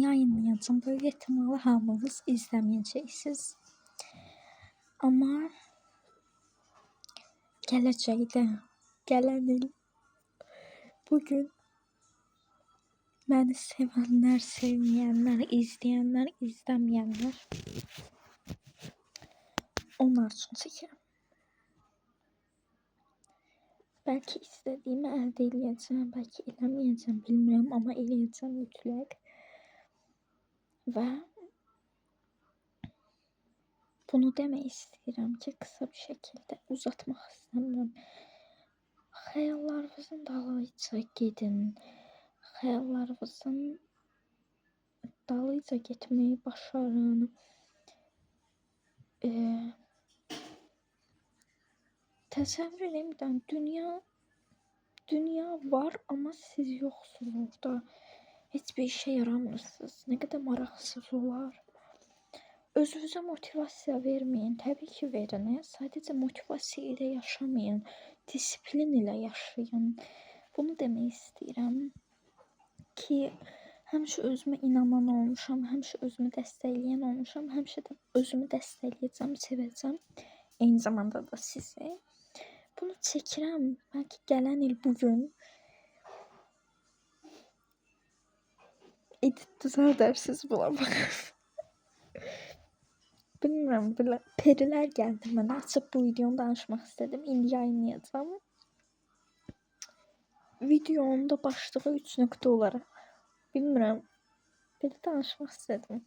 yayınlayacağım. Böyük ehtimalı hamınız izləməyəcəksiniz. Amma gələcəkdə, gələn il, bugün məni sevənlər, sevməyənlər, izləyənlər, izləməyənlər onlar üçün çəkirəm. Bəlkə istədiyimi əldə eləyəcəm, bəlkə eləməyəcəm, bilmirəm, amma eləyəcəm mütləq. Və bunu demək istəyirəm ki, qısa bir şəkildə uzatmaq istəmirəm. Xəyallarınızın dalınca gedin. Xəyallarınızın dalınca getməyi başarın. Təsəvvür edin, dünya var, amma siz yoxsunuz orada. Heç bir işə yaramırsınız. Nə qədər maraqsız olar. Özünüzə motivasiya verməyin. Təbii ki, verin. Sadəcə motivasiya ilə yaşamayın. Disiplin ilə yaşayın. Bunu demək istəyirəm ki, həmişə özümə inanan olmuşam, həmişə özümü dəstəkləyən olmuşam, həmişə də özümü dəstəkləyəcəm, sevəcəm. Eyni zamanda da sizi. Bunu çəkirəm. Bəlkə gələn il bugün edit düzəldərsiniz buna baxıb. Bilmirəm, perilər gəldi mənə. Açıb bu videonu danışmaq istədim. İndi yayınlayacağım. Videonun da başlığı 3 nöqtə olaraq. Bilmirəm, belə danışmaq istədim.